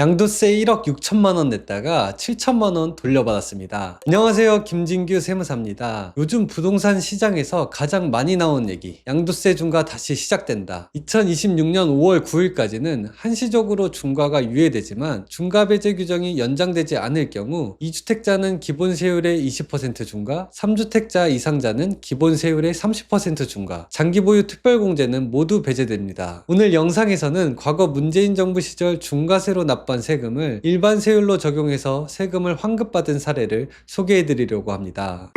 양도세 1억 6천만 원 냈다가 7천만 원 돌려받았습니다. 안녕하세요, 김진규 세무사입니다. 요즘 부동산 시장에서 가장 많이 나온 얘기, 양도세 중과 다시 시작된다. 2026년 5월 9일까지는 한시적으로 중과가 유예되지만 중과 배제 규정이 연장되지 않을 경우 2주택자는 기본 세율의 20% 중과, 3주택자 이상자는 기본 세율의 30% 중과, 장기 보유 특별공제는 모두 배제됩니다. 오늘 영상에서는 과거 문재인 정부 시절 중과세로 납부한 세금을 일반 세율로 적용해서 세금을 환급받은 사례를 소개해드리려고 합니다.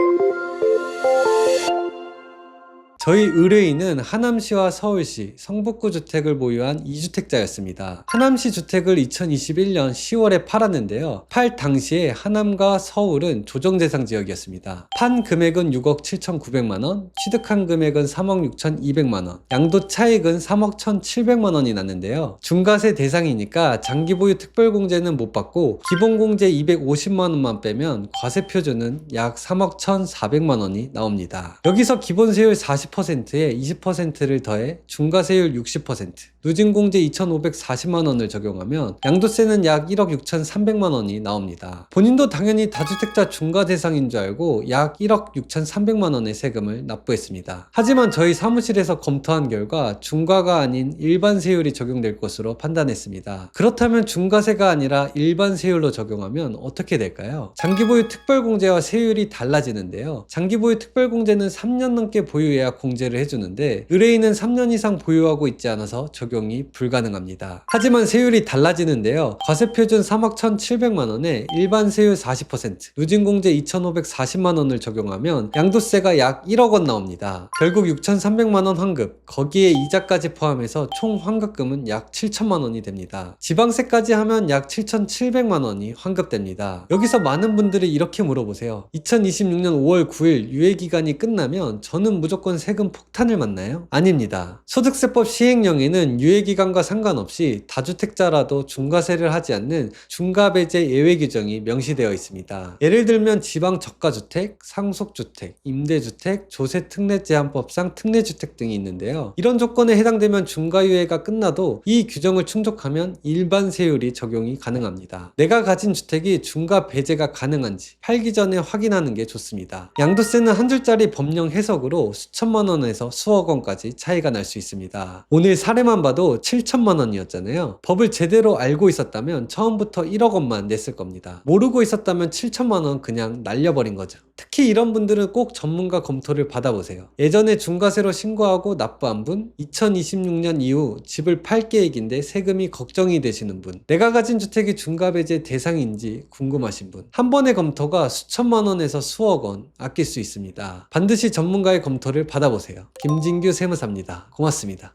저희 의뢰인은 하남시와 서울시, 성북구 주택을 보유한 2주택자였습니다. 하남시 주택을 2021년 10월에 팔았는데요. 팔 당시에 하남과 서울은 조정대상 지역이었습니다. 판 금액은 6억 7,900만원, 취득한 금액은 3억 6,200만원, 양도 차익은 3억 1,700만원이 났는데요. 중과세 대상이니까 장기보유 특별공제는 못 받고 기본공제 250만원만 빼면 과세표준은 약 3억 1,400만원이 나옵니다. 여기서 기본세율 40%에 20%를 더해 중과세율 60%, 누진공제 2,540만원을 적용하면 양도세는 약 1억 6,300만원이 나옵니다. 본인도 당연히 다주택자 중과 대상인 줄 알고 약 1억 6,300만원의 세금을 납부했습니다. 하지만 저희 사무실에서 검토한 결과 중과가 아닌 일반 세율이 적용될 것으로 판단했습니다. 그렇다면 중과세가 아니라 일반 세율로 적용하면 어떻게 될까요? 장기보유 특별공제와 세율이 달라지는데요. 장기보유 특별공제는 3년 넘게 보유해야 공제를 해주는데 의뢰인은 3년 이상 보유하고 있지 않아서 적용이 불가능합니다. 하지만 세율이 달라지는데요. 과세표준 3억 1,700만원에 일반 세율 40%, 누진공제 2,540만원을 적용하면 양도세가 약 1억 원 나옵니다. 결국 6,300만원 환급, 거기에 이자까지 포함해서 총 환급금은 약 7천만원이 됩니다. 지방세까지 하면 약 7,700만원이 환급됩니다. 여기서 많은 분들이 이렇게 물어보세요. 2026년 5월 9일 유예기간이 끝나면 저는 무조건 세금 폭탄을 맞나요? 아닙니다. 소득세법 시행령에는 유예기간과 상관없이 다주택자라도 중과세를 하지 않는 중과배제 예외 규정이 명시되어 있습니다. 예를 들면 지방 저가주택, 상속주택, 임대주택, 조세특례제한법상 특례주택 등이 있는데요. 이런 조건에 해당되면 중과유예가 끝나도 이 규정을 충족하면 일반 세율이 적용이 가능합니다. 내가 가진 주택이 중과 배제가 가능한지 팔기 전에 확인하는 게 좋습니다. 양도세는 한 줄짜리 법령 해석으로 수천만 원에서 수억 원까지 차이가 날 수 있습니다. 오늘 사례만 봐도 7천만 원이었잖아요. 법을 제대로 알고 있었다면 처음부터 1억 원만 냈을 겁니다. 모르고 있었다면 7천만 원 그냥 날려버린 거죠. 특히 이런 분들은 꼭 전문가 검토를 받아보세요. 예전에 중과세로 신고하고 납부한 분, 2026년 이후 집을 팔 계획인데 세금이 걱정이 되시는 분, 내가 가진 주택이 중과배제 대상인지 궁금하신 분, 한 번의 검토가 수천만 원에서 수억 원 아낄 수 있습니다. 반드시 전문가의 검토를 받아보세요. 김진규 세무사입니다. 고맙습니다.